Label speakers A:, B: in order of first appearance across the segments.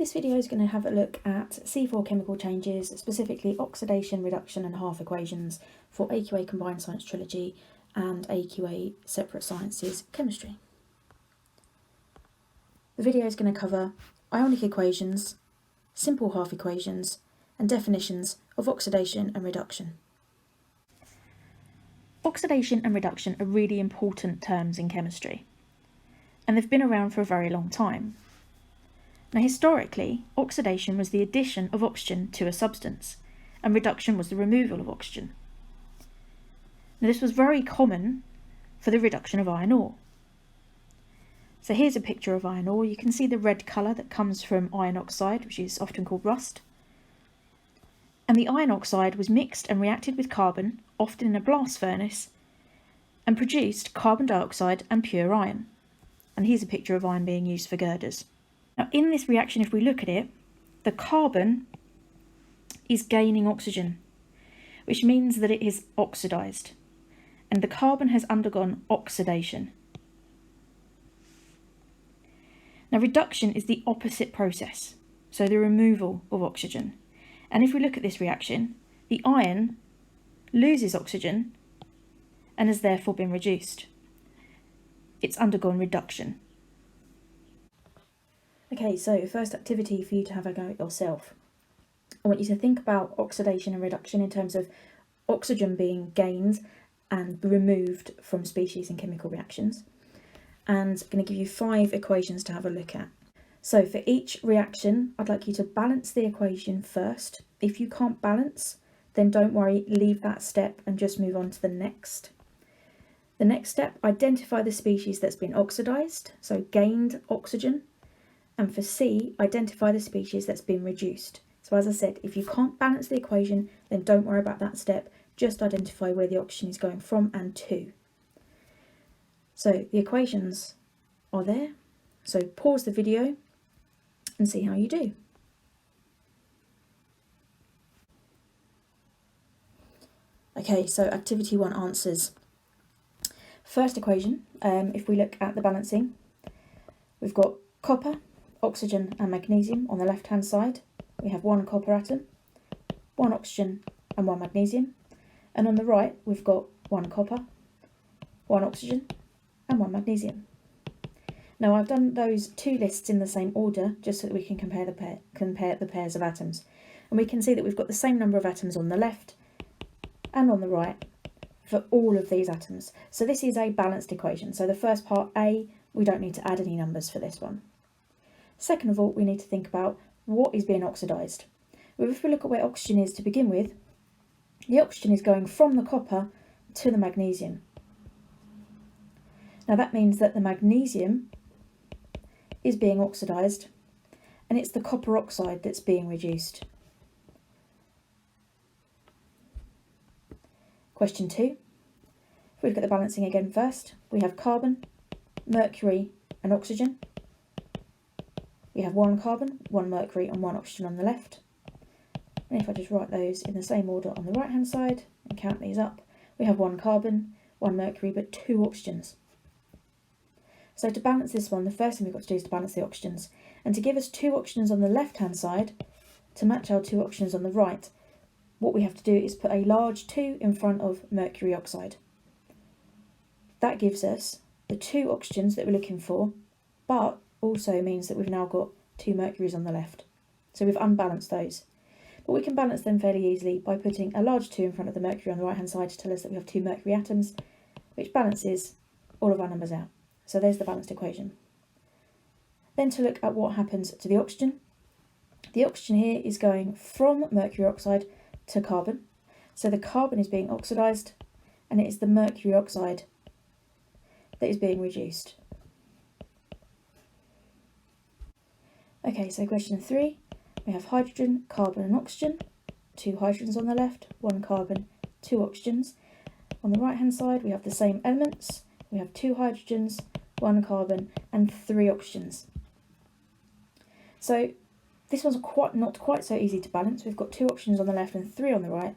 A: This video is going to have a look at C4 chemical changes, specifically oxidation, reduction and half equations for AQA Combined Science Trilogy and AQA Separate Sciences Chemistry. The video is going to cover ionic equations, simple half equations and definitions of oxidation and reduction. Oxidation and reduction are really important terms in chemistry, and they've been around for a very long time. Now, historically, oxidation was the addition of oxygen to a substance, and reduction was the removal of oxygen. Now, this was very common for the reduction of iron ore. So here's a picture of iron ore. You can see the red colour that comes from iron oxide, which is often called rust. And the iron oxide was mixed and reacted with carbon, often in a blast furnace, and produced carbon dioxide and pure iron. And here's a picture of iron being used for girders. Now, in this reaction, if we look at it, the carbon is gaining oxygen, which means that it is oxidised, and the carbon has undergone oxidation. Now, reduction is the opposite process, so the removal of oxygen. And if we look at this reaction, the iron loses oxygen and has therefore been reduced. It's undergone reduction. Okay, so first activity for you to have a go at yourself. I want you to think about oxidation and reduction in terms of oxygen being gained and removed from species in chemical reactions. And I'm going to give you 5 equations to have a look at. So for each reaction, I'd like you to balance the equation first. If you can't balance, then don't worry, leave that step and just move on to the next. The next step, identify the species that's been oxidised, so gained oxygen. And for C, identify the species that's been reduced. So as I said, if you can't balance the equation, then don't worry about that step. Just identify where the oxygen is going from and to. So the equations are there. So pause the video and see how you do. Okay, so activity 1 answers. First equation, if we look at the balancing, we've got copper, oxygen and magnesium on the left hand side. We have 1 copper atom, 1 oxygen and 1 magnesium, and on the right we've got 1 copper, 1 oxygen and 1 magnesium. Now I've done those 2 lists in the same order just so that we can compare the pairs of atoms, and we can see that we've got the same number of atoms on the left and on the right for all of these atoms. So this is a balanced equation. So the first part A, we don't need to add any numbers for this one. Second of all, we need to think about what is being oxidised. Well, if we look at where oxygen is to begin with, the oxygen is going from the copper to the magnesium. Now that means that the magnesium is being oxidised, and it's the copper oxide that's being reduced. Question 2. If we look at the balancing again first, we have carbon, mercury and oxygen. We have 1 carbon, 1 mercury and 1 oxygen on the left. And if I just write those in the same order on the right hand side and count these up, we have 1 carbon, 1 mercury but 2 oxygens. So to balance this one, the first thing we've got to do is to balance the oxygens. And to give us 2 oxygens on the left hand side, to match our 2 oxygens on the right, what we have to do is put a large 2 in front of mercury oxide. That gives us the 2 oxygens that we're looking for, but also means that we've now got 2 mercuries on the left. So we've unbalanced those. But we can balance them fairly easily by putting a large 2 in front of the mercury on the right hand side to tell us that we have 2 mercury atoms, which balances all of our numbers out. So there's the balanced equation. Then to look at what happens to the oxygen. The oxygen here is going from mercury oxide to carbon. So the carbon is being oxidised, and it is the mercury oxide that is being reduced. Okay, so question 3, we have hydrogen, carbon and oxygen, 2 hydrogens on the left, 1 carbon, 2 oxygens. On the right hand side we have the same elements, we have 2 hydrogens, 1 carbon and 3 oxygens. So this one's not quite so easy to balance. We've got 2 oxygens on the left and 3 on the right,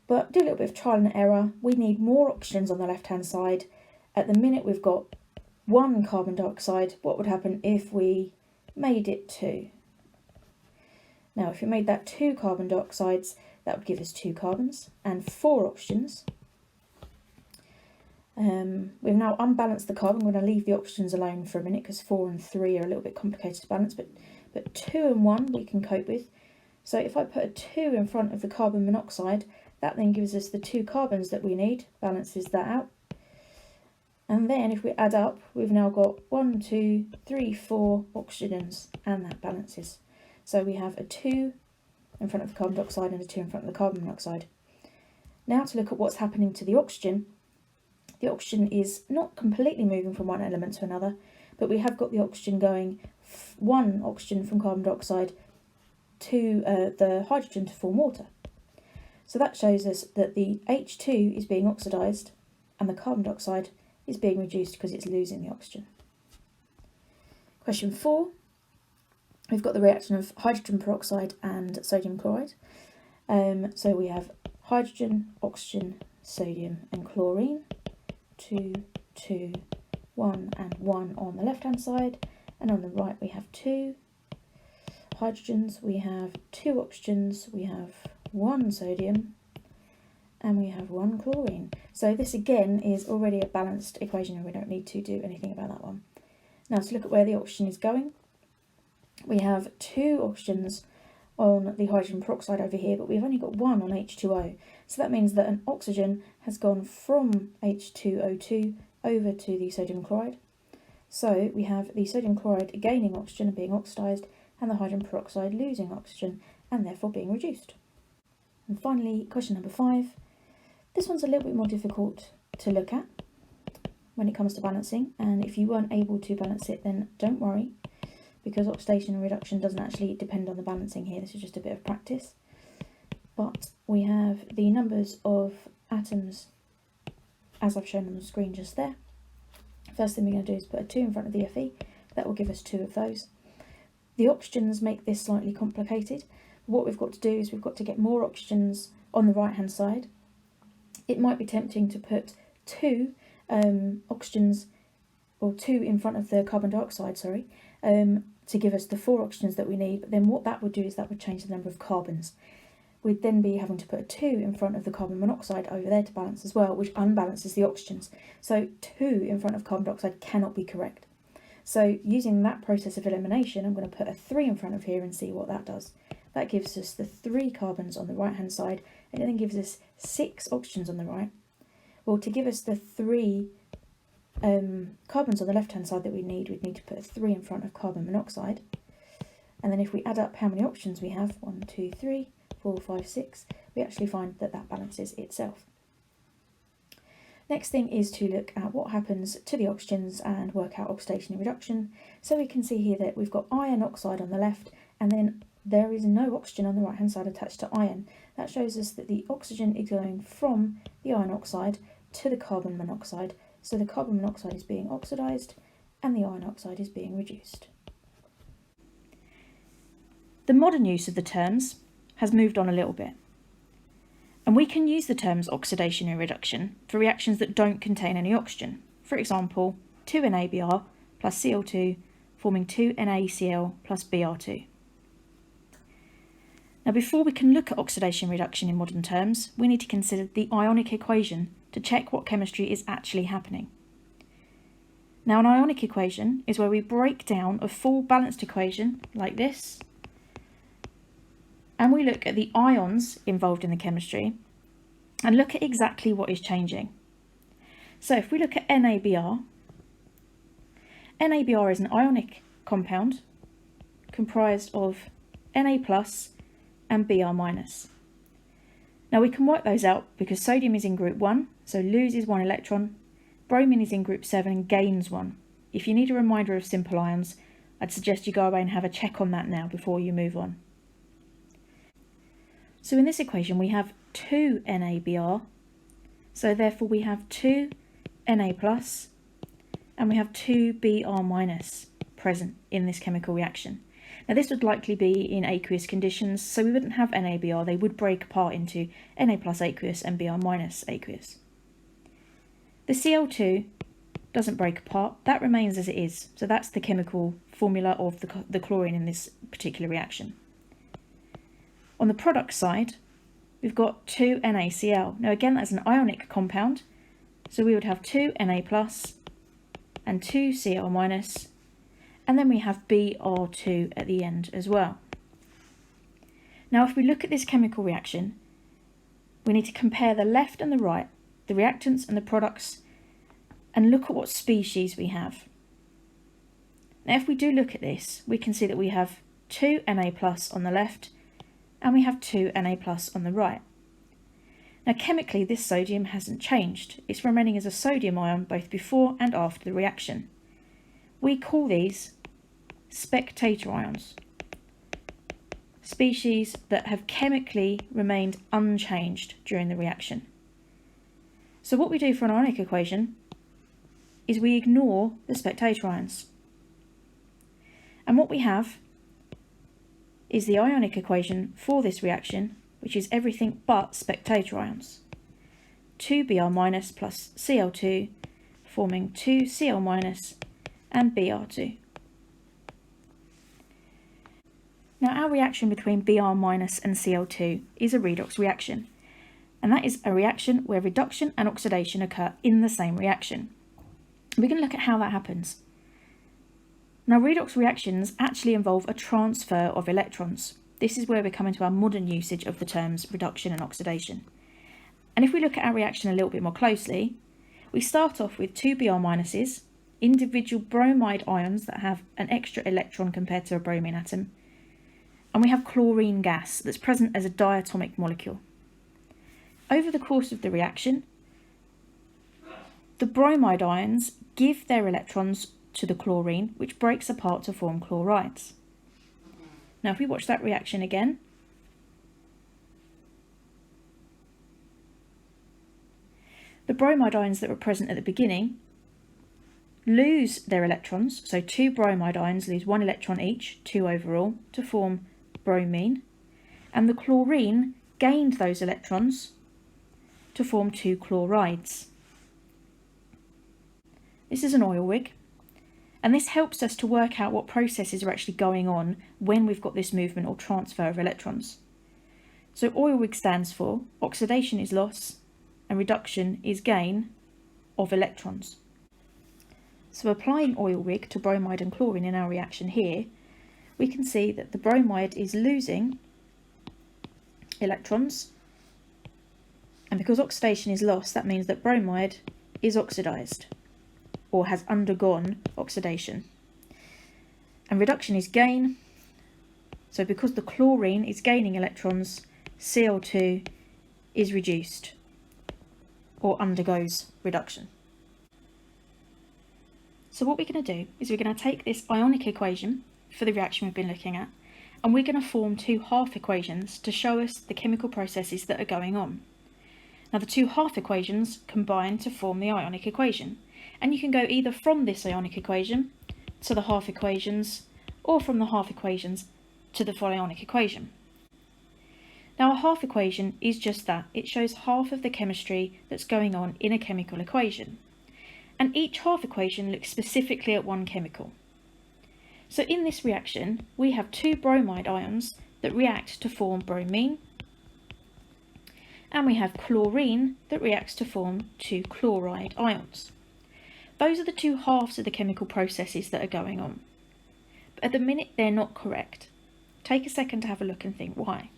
A: but do a little bit of trial and error. We need more oxygens on the left hand side. At the minute we've got 1 carbon dioxide. What would happen if we made it 2? Now if we made that 2 carbon dioxides, that would give us 2 carbons and 4 oxygens. We've now unbalanced the carbon. We're going to leave the oxygens alone for a minute because 4 and 3 are a little bit complicated to balance, but 2 and 1 we can cope with. So if I put a 2 in front of the carbon monoxide, that then gives us the 2 carbons that we need, balances that out. And then if we add up, we've now got 1, 2, 3, 4 oxygens, and that balances. So we have a 2 in front of the carbon dioxide and a 2 in front of the carbon monoxide. Now to look at what's happening to the oxygen. The oxygen is not completely moving from one element to another, but we have got the oxygen going 1 oxygen from carbon dioxide to the hydrogen to form water. So that shows us that the H2 is being oxidised and the carbon dioxide is being reduced because it's losing the oxygen. Question 4. We've got the reaction of hydrogen peroxide and sodium chloride. So we have hydrogen, oxygen, sodium and chlorine. 2, 2, 1 and 1 on the left hand side, and on the right we have 2 hydrogens, we have 2 oxygens, we have 1 sodium and we have 1 chlorine. So this again is already a balanced equation and we don't need to do anything about that one. Now to look at where the oxygen is going, we have 2 oxygens on the hydrogen peroxide over here, but we've only got 1 on H2O. So that means that an oxygen has gone from H2O2 over to the sodium chloride. So we have the sodium chloride gaining oxygen and being oxidised, and the hydrogen peroxide losing oxygen and therefore being reduced. And finally, question number 5. This one's a little bit more difficult to look at when it comes to balancing, and if you weren't able to balance it, then don't worry, because oxidation and reduction doesn't actually depend on the balancing here. This is just a bit of practice. But we have the numbers of atoms as I've shown on the screen just there. First thing we're going to do is put a 2 in front of the Fe. That will give us 2 of those. The oxygens make this slightly complicated. What we've got to do is we've got to get more oxygens on the right hand side. It might be tempting to put 2 oxygens, or 2 in front of the carbon dioxide, to give us the 4 oxygens that we need, but then what that would do is that would change the number of carbons. We'd then be having to put a 2 in front of the carbon monoxide over there to balance as well, which unbalances the oxygens. So 2 in front of carbon dioxide cannot be correct. So using that process of elimination, I'm going to put a 3 in front of here and see what that does. That gives us the 3 carbons on the right hand side, and it then gives us 6 oxygens on the right. Well, to give us the 3 carbons on the left hand side that we need, we'd need to put a 3 in front of carbon monoxide. And then if we add up how many oxygens we have, 1, 2, 3, 4, 5, 6, we actually find that that balances itself. Next thing is to look at what happens to the oxygens and work out oxidation and reduction. So we can see here that we've got iron oxide on the left, and then there is no oxygen on the right hand side attached to iron. That shows us that the oxygen is going from the iron oxide to the carbon monoxide. So the carbon monoxide is being oxidised and the iron oxide is being reduced. The modern use of the terms has moved on a little bit, and we can use the terms oxidation and reduction for reactions that don't contain any oxygen. For example, 2NaBr plus Cl2 forming 2NaCl plus Br2. Now before we can look at oxidation and reduction in modern terms, we need to consider the Ionic equation to check what chemistry is actually happening. Now an Ionic equation is where we break down a full balanced equation like this, and we look at the ions involved in the chemistry and look at exactly what is changing. So if we look at NaBr, NaBr is an ionic compound comprised of Na plus and Br minus. Now we can work those out because sodium is in group 1, so loses 1 electron, bromine is in group 7 and gains 1. If you need a reminder of simple ions, I'd suggest you go away and have a check on that now before you move on. So in this equation we have 2 NaBr, so therefore we have 2 Na plus and we have 2 Br minus present in this chemical reaction. Now this would likely be in aqueous conditions, so we wouldn't have NaBr, they would break apart into Na plus aqueous and Br minus aqueous. The Cl2 doesn't break apart, that remains as it is, so that's the chemical formula of the chlorine in this particular reaction. On the product side, we've got 2 NaCl. Now again, that's an ionic compound, so we would have 2 Na plus and 2 Cl minus, and then we have Br2 at the end as well. Now if we look at this chemical reaction, we need to compare the left and the right, the reactants and the products, and look at what species we have. Now if we do look at this, we can see that we have 2 Na plus on the left and we have 2 Na plus on the right. Now chemically this sodium hasn't changed, it's remaining as a sodium ion both before and after the reaction. We call these spectator ions, species that have chemically remained unchanged during the reaction. So what we do for an ionic equation is we ignore the spectator ions. And what we have is the ionic equation for this reaction, which is everything but spectator ions. 2Br minus plus Cl2 forming 2Cl minus and Br2. Now our reaction between Br minus and Cl2 is a redox reaction, and that is a reaction where reduction and oxidation occur in the same reaction. We're going to look at how that happens. Now redox reactions actually involve a transfer of electrons. This is where we come into our modern usage of the terms reduction and oxidation. And if we look at our reaction a little bit more closely, we start off with 2 Br minuses, individual bromide ions that have an extra electron compared to a bromine atom, and we have chlorine gas that's present as a diatomic molecule. Over the course of the reaction, the bromide ions give their electrons to the chlorine, which breaks apart to form chlorides. Now if we watch that reaction again, the bromide ions that were present at the beginning lose their electrons, so 2 bromide ions lose 1 electron each, 2 overall, to form bromine, and the chlorine gained those electrons to form 2 chlorides. This is an oil rig, and this helps us to work out what processes are actually going on when we've got this movement or transfer of electrons. So oil rig stands for oxidation is loss and reduction is gain of electrons. So applying oil rig to bromide and chlorine in our reaction here, we can see that the bromide is losing electrons, and because oxidation is lost, that means that bromide is oxidized or has undergone oxidation. And reduction is gain, so because the chlorine is gaining electrons, Cl2 is reduced or undergoes reduction. So what we're going to do is we're going to take this ionic equation for the reaction we've been looking at, and we're going to form 2 half equations to show us the chemical processes that are going on. Now the 2 half equations combine to form the ionic equation, and you can go either from this ionic equation to the half equations, or from the half equations to the full ionic equation. Now a half equation is just that, it shows half of the chemistry that's going on in a chemical equation, and each half equation looks specifically at one chemical. So in this reaction, we have 2 bromide ions that react to form bromine, and we have chlorine that reacts to form 2 chloride ions. Those are the 2 halves of the chemical processes that are going on. But at the minute, they're not correct. Take a second to have a look and think why.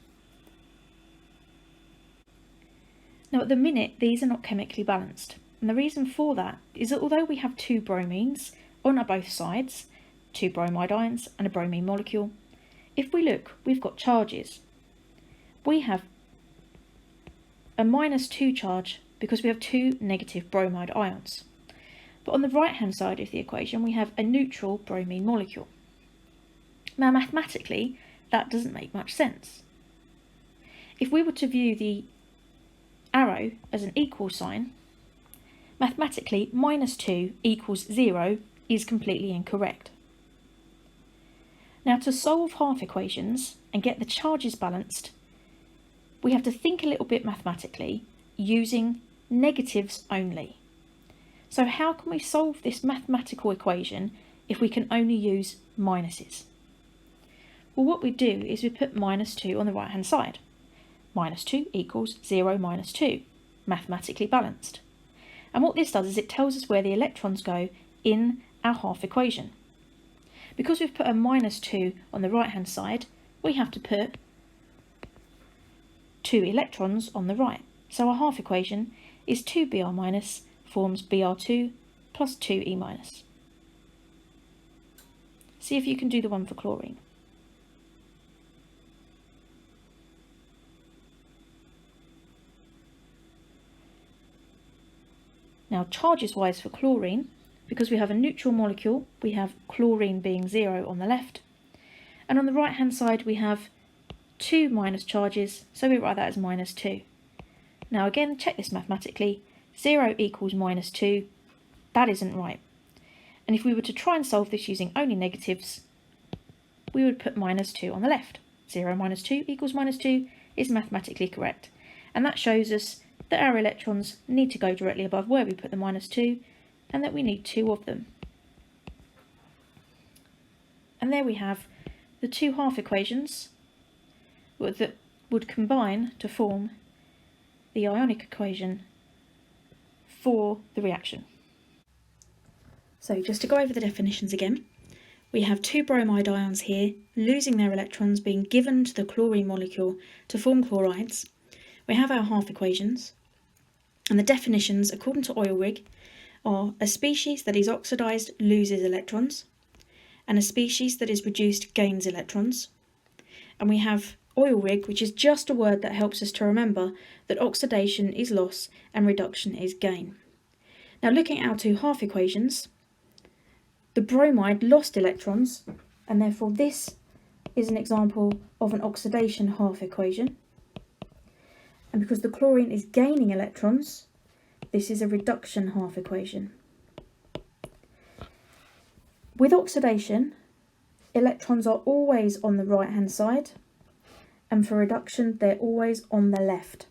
A: Now at the minute, these are not chemically balanced. And the reason for that is that although we have 2 bromines on both sides, 2 bromide ions and a bromine molecule, if we look, we've got charges. We have a -2 charge because we have 2 negative bromide ions. But on the right hand side of the equation, we have a neutral bromine molecule. Now mathematically, that doesn't make much sense. If we were to view the arrow as an equal sign, mathematically -2 equals 0 is completely incorrect. Now to solve half equations and get the charges balanced, we have to think a little bit mathematically using negatives only. So how can we solve this mathematical equation if we can only use minuses? Well, what we do is we put minus 2 on the right hand side. Minus 2 equals 0 minus 2, mathematically balanced. And what this does is it tells us where the electrons go in our half equation. Because we've put a minus 2 on the right hand side, we have to put 2 electrons on the right. So our half equation is 2Br minus forms Br2 plus 2E minus. See if you can do the one for chlorine. Now, charges wise for chlorine, because we have a neutral molecule, we have chlorine being 0 on the left, and on the right hand side we have 2 minus charges, so we write that as minus 2. Now again, check this mathematically. 0 equals minus 2, that isn't right. And if we were to try and solve this using only negatives, we would put minus 2 on the left. 0 minus 2 equals minus 2 is mathematically correct. And that shows us that our electrons need to go directly above where we put the minus 2, and that we need 2 of them. And there we have the two half equations that would combine to form the ionic equation for the reaction. So just to go over the definitions again, we have 2 bromide ions here losing their electrons being given to the chlorine molecule to form chlorides. We have our half equations, and the definitions according to OILRIG are a species that is oxidised loses electrons, and a species that is reduced gains electrons. And we have OILRIG, which is just a word that helps us to remember that oxidation is loss and reduction is gain. Now looking at our two half equations, the bromide lost electrons, and therefore this is an example of an oxidation half equation. And because the chlorine is gaining electrons, this is a reduction half equation. With oxidation, electrons are always on the right hand side, and for reduction they're always on the left.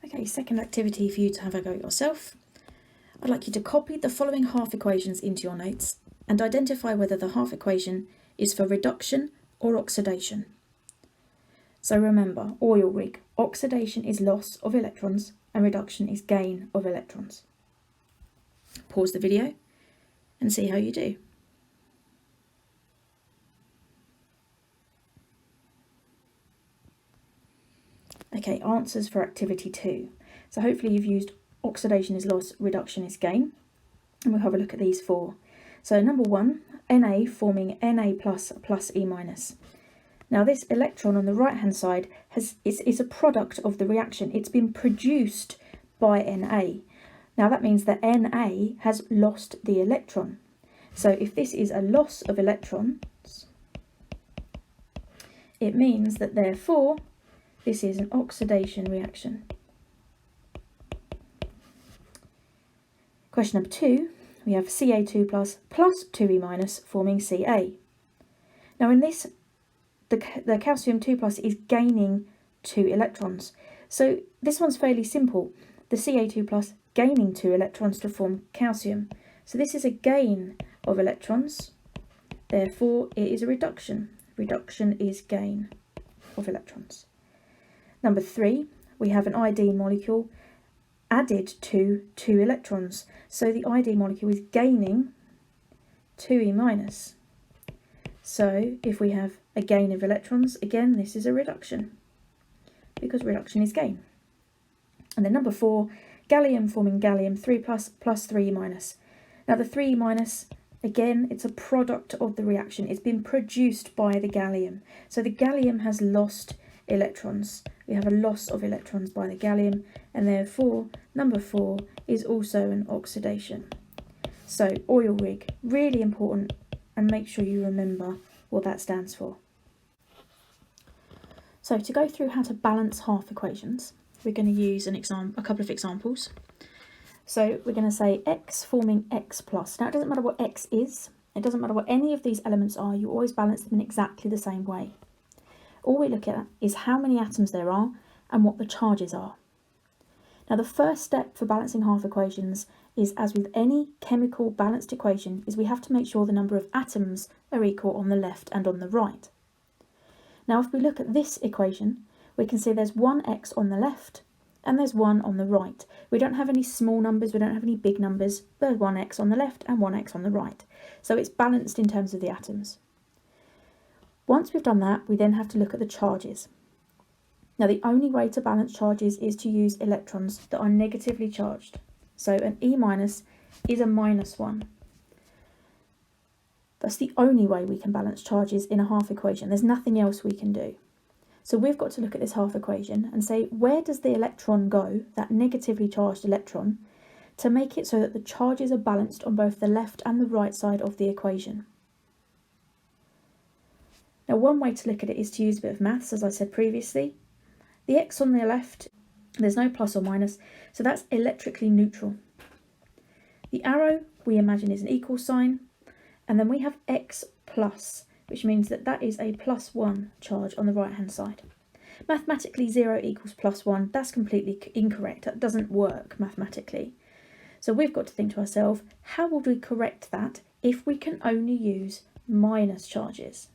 A: Okay, second activity for you to have a go yourself. I'd like you to copy the following half equations into your notes and identify whether the half equation is for reduction or oxidation. So remember, OILRIG, oxidation is loss of electrons and reduction is gain of electrons. Pause the video and see how you do. Okay, answers for activity 2. So hopefully you've used oxidation is loss, reduction is gain. And we'll have a look at these 4. So number 1, Na forming Na plus plus E minus. Now this electron on the right hand side is a product of the reaction. It's been produced by Na. Now that means that Na has lost the electron. So if this is a loss of electrons, it means that therefore this is an oxidation reaction. Question number 2, we have Ca2 plus 2E minus forming Ca. Now in this, the calcium 2 plus is gaining 2 electrons. So this one's fairly simple. The Ca2 plus gaining 2 electrons to form calcium. So this is a gain of electrons. Therefore it is a reduction. Reduction is gain of electrons. Number 3, we have an iodine molecule added to 2 electrons. So the iodine molecule is gaining 2E minus. So if we have a gain of electrons, again this is a reduction, because reduction is gain. And then number 4, gallium forming gallium 3 plus plus 3E minus. Now the 3E minus, again, it's a product of the reaction. It's been produced by the gallium. So the gallium has lost electrons. We have a loss of electrons by the gallium, and therefore number 4 is also an oxidation. So OILRIG, really important, and make sure you remember what that stands for. So to go through how to balance half equations, we're going to use a couple of examples. So we're going to say x forming x plus. Now it doesn't matter what x is, it doesn't matter what any of these elements are, you always balance them in exactly the same way. All we look at is how many atoms there are and what the charges are. Now the first step for balancing half equations is, as with any chemical balanced equation, is we have to make sure the number of atoms are equal on the left and on the right. Now if we look at this equation, we can see there's one x on the left and there's 1 on the right. We don't have any small numbers, we don't have any big numbers, there's 1x on the left and 1x on the right. So it's balanced in terms of the atoms. Once we've done that, we then have to look at the charges. Now the only way to balance charges is to use electrons that are negatively charged. So an E- is a -1. That's the only way we can balance charges in a half equation. There's nothing else we can do. So we've got to look at this half equation and say, where does the electron go, that negatively charged electron, to make it so that the charges are balanced on both the left and the right side of the equation? Now one way to look at it is to use a bit of maths, as I said previously. The x on the left, there's no plus or minus, so that's electrically neutral. The arrow we imagine is an equal sign, and then we have x plus, which means that that is a +1 charge on the right hand side. Mathematically 0 equals +1, that's completely incorrect, that doesn't work mathematically. So we've got to think to ourselves, how would we correct that if we can only use minus charges?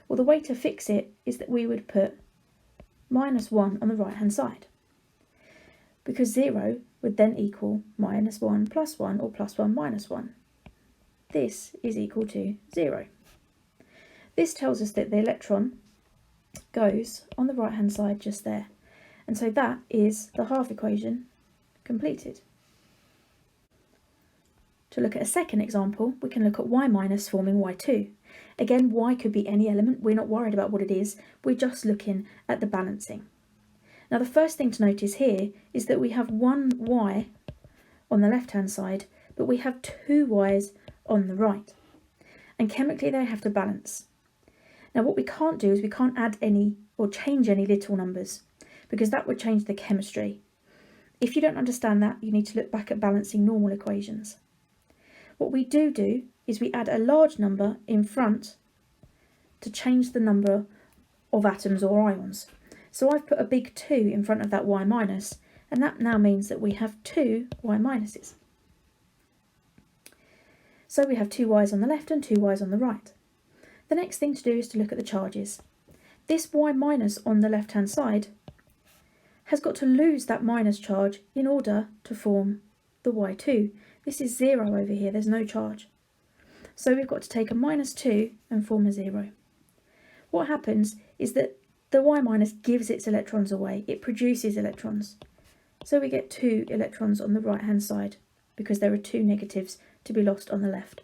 A: Well, the way to fix it is that we would put -1 on the right hand side, because 0 would then equal -1 plus 1 or +1 minus 1. This is equal to 0. This tells us that the electron goes on the right hand side just there, and so that is the half equation completed. To look at a second example, we can look at y- forming y2. Again, y could be any element, we're not worried about what it is, we're just looking at the balancing. Now the first thing to notice here is that we have one y on the left hand side, but we have two y's on the right, and chemically they have to balance. Now what we can't do is we can't add any or change any little numbers, because that would change the chemistry. If you don't understand that, you need to look back at balancing normal equations. What we do is we add a large number in front to change the number of atoms or ions. So I've put a big 2 in front of that y-, and that now means that we have 2 y-. So we have 2 y's on the left and 2 y's on the right. The next thing to do is to look at the charges. This y- on the left hand side has got to lose that minus charge in order to form the y2. This is 0 over here, there's no charge. So we've got to take a -2 and form a 0. What happens is that the y- gives its electrons away, it produces electrons. So we get 2 electrons on the right hand side, because there are 2 negatives to be lost on the left.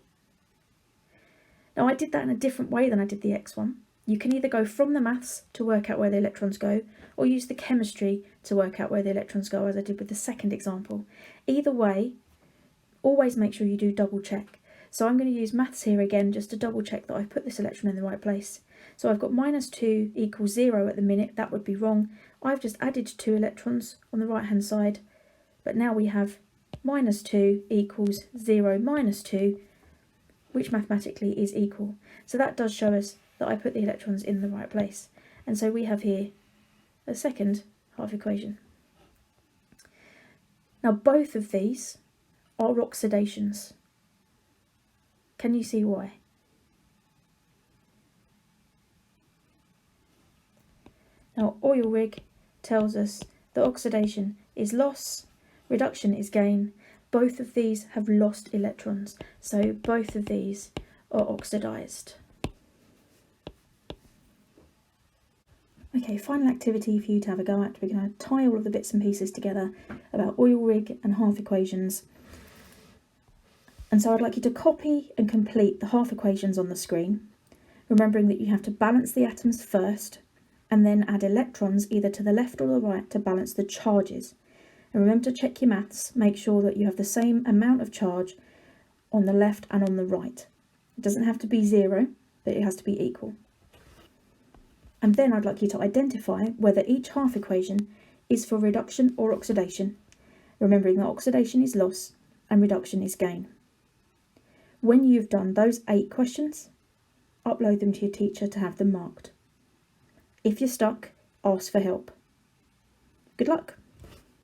A: Now I did that in a different way than I did the x one. You can either go from the maths to work out where the electrons go, or use the chemistry to work out where the electrons go, as I did with the second example. Either way, always make sure you do double check. So I'm going to use maths here again just to double check that I've put this electron in the right place. So I've got -2 equals 0 at the minute, that would be wrong. I've just added 2 electrons on the right hand side, but now we have -2 equals 0 minus 2, which mathematically is equal. So that does show us that I put the electrons in the right place. And so we have here a second half equation. Now both of these are oxidations. Can you see why? Now OILRIG tells us that oxidation is loss, reduction is gain. Both of these have lost electrons, so both of these are oxidised. Okay, final activity for you to have a go at. We're going to tie all of the bits and pieces together about OILRIG and half equations. And so I'd like you to copy and complete the half equations on the screen, remembering that you have to balance the atoms first, and then add electrons either to the left or the right to balance the charges. And remember to check your maths, make sure that you have the same amount of charge on the left and on the right. It doesn't have to be 0, but it has to be equal. And then I'd like you to identify whether each half equation is for reduction or oxidation, remembering that oxidation is loss and reduction is gain. When you've done those 8 questions, upload them to your teacher to have them marked. If you're stuck, ask for help. Good luck.